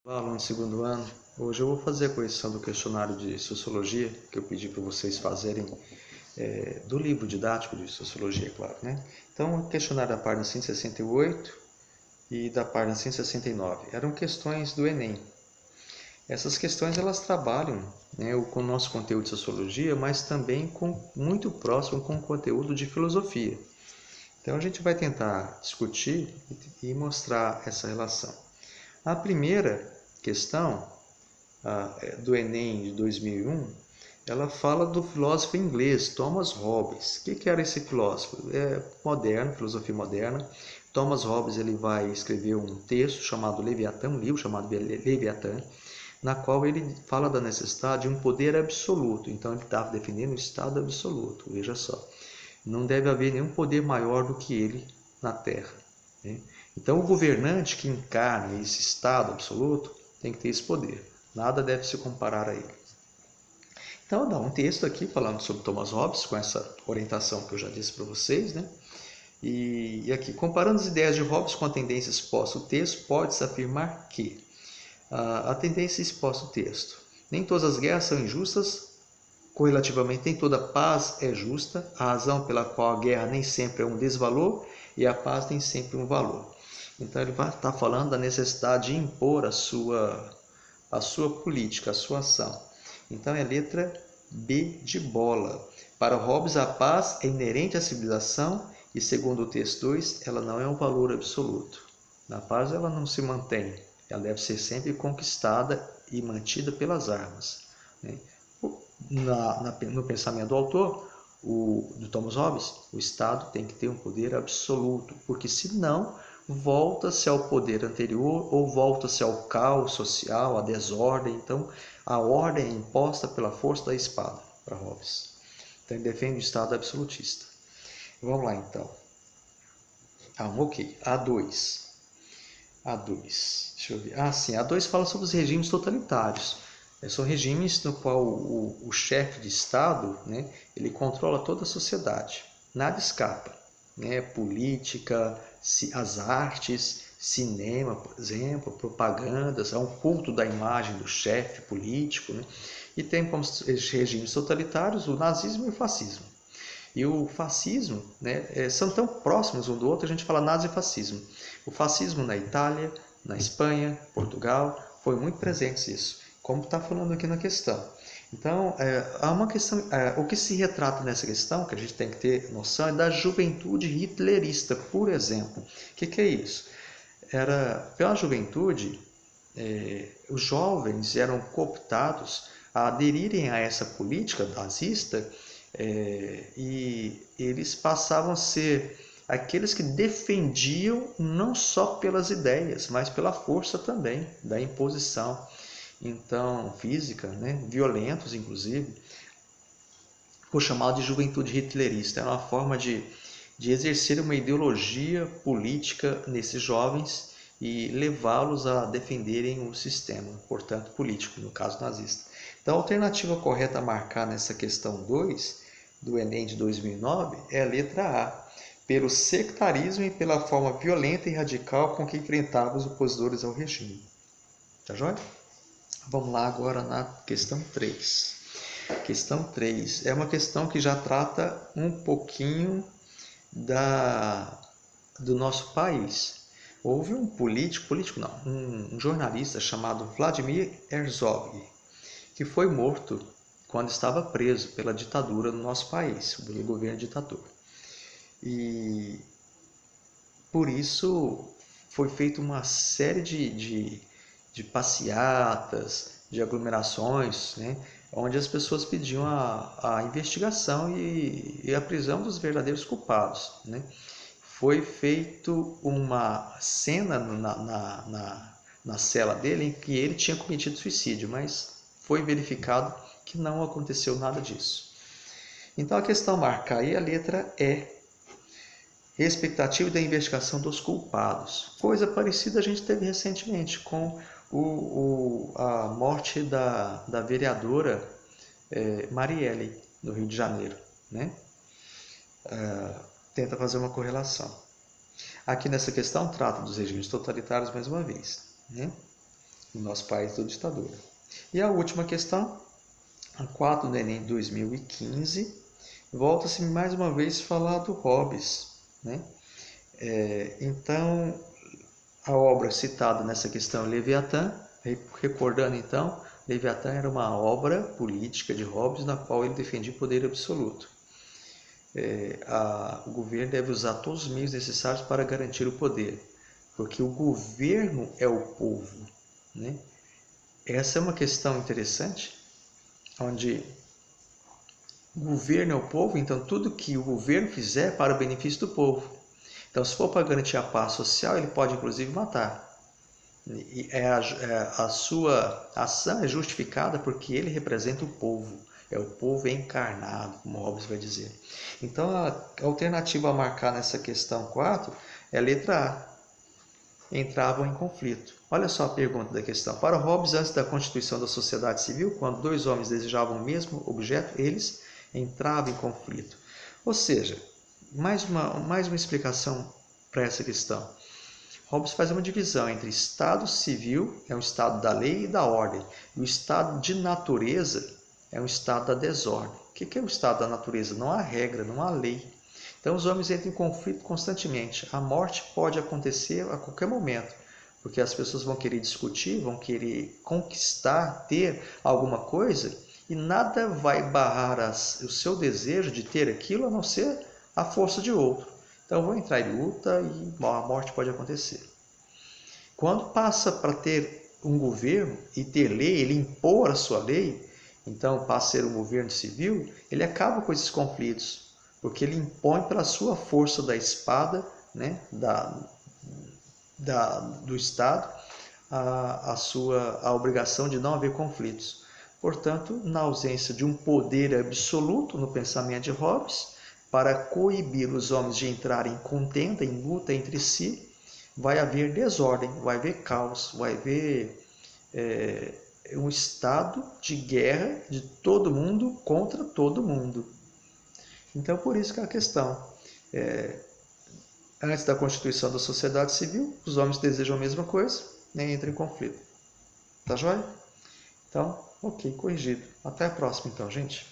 Olá, aluno do segundo ano. Hoje eu vou fazer a correção do questionário de Sociologia, que eu pedi para vocês fazerem do livro didático de Sociologia, claro, né? Então, o questionário da página 168 e da página 169 eram questões do Enem. Essas questões, elas trabalham, né, com o nosso conteúdo de Sociologia, mas também muito próximo com o conteúdo de Filosofia. Então, a gente vai tentar discutir e mostrar essa relação. A primeira questão do Enem de 2001, ela fala do filósofo inglês Thomas Hobbes. O que era esse filósofo? Moderno, filosofia moderna. Thomas Hobbes ele vai escrever um texto chamado Leviatã, um livro chamado Leviatã, na qual ele fala da necessidade de um poder absoluto. Então ele estava definindo o estado absoluto. Veja só, não deve haver nenhum poder maior do que ele na Terra, né? Então o governante que encarna esse estado absoluto tem que ter esse poder. Nada deve se comparar a ele. Então, dá um texto aqui falando sobre Thomas Hobbes, com essa orientação que eu já disse para vocês, né? E aqui, comparando as ideias de Hobbes com a tendência exposta no texto, pode-se afirmar que a tendência exposta no texto: nem todas as guerras são injustas, correlativamente, nem toda paz é justa, a razão pela qual a guerra nem sempre é um desvalor e a paz tem sempre um valor. Então, ele vai estar falando da necessidade de impor a sua política, a sua ação. Então é a letra B de bola. Para Hobbes, a paz é inerente à civilização e, segundo o texto 2, ela não é um valor absoluto. A paz ela não se mantém, ela deve ser sempre conquistada e mantida pelas armas, né? No pensamento do autor, do Thomas Hobbes, o Estado tem que ter um poder absoluto, porque senão volta-se ao poder anterior ou volta-se ao caos social, à desordem. Então, a ordem é imposta pela força da espada, para Hobbes. Então, ele defende o Estado absolutista. Vamos lá, então. Ok. A2. A2. Deixa eu ver. Sim. A2 fala sobre os regimes totalitários. São regimes no qual o chefe de Estado, né, ele controla toda a sociedade. Nada escapa, né? Política, as artes, cinema, por exemplo, propagandas, há um culto da imagem do chefe político, né? E tem como regimes totalitários o nazismo e o fascismo. E o fascismo, né, são tão próximos um do outro, a gente fala nazifascismo. O fascismo na Itália, na Espanha, Portugal, foi muito presente isso, como está falando aqui na questão. Então, há uma questão, o que se retrata nessa questão, que a gente tem que ter noção, é da juventude hitlerista, por exemplo. O que é isso? Pela juventude, os jovens eram cooptados a aderirem a essa política nazista, e eles passavam a ser aqueles que defendiam não só pelas ideias, mas pela força também da imposição, então física, né? Violentos inclusive. Foi chamado de juventude hitlerista. Era uma forma de exercer uma ideologia política nesses jovens e levá-los a defenderem o sistema, portanto político, no caso nazista. Então a alternativa correta a marcar nessa questão 2 do Enem de 2009 é a letra A, pelo sectarismo e pela forma violenta e radical com que enfrentava os opositores ao regime. Tá joia? Vamos lá agora na questão 3. Questão 3 é uma questão que já trata um pouquinho do nosso país. Houve um político não, um jornalista chamado Vladimir Herzog, que foi morto quando estava preso pela ditadura no nosso país, pelo governo ditador. E por isso foi feita uma série de passeatas, de aglomerações, né, onde as pessoas pediam a investigação e a prisão dos verdadeiros culpados, né. Foi feito uma cena na cela dele em que ele tinha cometido suicídio, mas foi verificado que não aconteceu nada disso. Então a questão marca aí a letra E, expectativa da investigação dos culpados. Coisa parecida a gente teve recentemente com a morte da vereadora Marielle, no Rio de Janeiro, né? Tenta fazer uma correlação. Aqui nessa questão trata dos regimes totalitários mais uma vez, né? no nosso país da ditadura. E a última questão, a 4 do Enem 2015, volta-se mais uma vez a falar do Hobbes, né? Então, a obra citada nessa questão é Leviatã, recordando então, Leviatã era uma obra política de Hobbes na qual ele defendia o poder absoluto. O governo deve usar todos os meios necessários para garantir o poder, porque o governo é o povo, né? Essa é uma questão interessante, onde o governo é o povo, então tudo que o governo fizer é para o benefício do povo. Então, se for para garantir a paz social, ele pode inclusive matar. E a sua ação é justificada porque ele representa o povo. É o povo encarnado, como Hobbes vai dizer. Então, a alternativa a marcar nessa questão 4 é a letra A. Entravam em conflito. Olha só a pergunta da questão. Para Hobbes, antes da constituição da sociedade civil, quando dois homens desejavam o mesmo objeto, eles entravam em conflito. Ou seja, mais uma explicação para essa questão. Hobbes faz uma divisão entre estado civil, é um estado da lei e da ordem, e o estado de natureza é um estado da desordem. O que é o estado da natureza? Não há regra, não há lei. Então os homens entram em conflito constantemente. A morte pode acontecer a qualquer momento, porque as pessoas vão querer discutir, vão querer conquistar, ter alguma coisa, e nada vai barrar o seu desejo de ter aquilo a não ser a força de outro. Então vão entrar em luta e a morte pode acontecer. Quando passa para ter um governo e ter lei, ele impor a sua lei, então passa a ser um governo civil, ele acaba com esses conflitos, porque ele impõe pela sua força da espada, né, do Estado, a obrigação de não haver conflitos. Portanto, na ausência de um poder absoluto no pensamento de Hobbes, para coibir os homens de entrarem em contenda, em luta entre si, vai haver desordem, vai haver caos, vai haver um estado de guerra de todo mundo contra todo mundo. Então, por isso que é a questão. Antes da constituição da sociedade civil, os homens desejam a mesma coisa, nem entram em conflito. Tá joia? Então, ok, corrigido. Até a próxima, então, gente.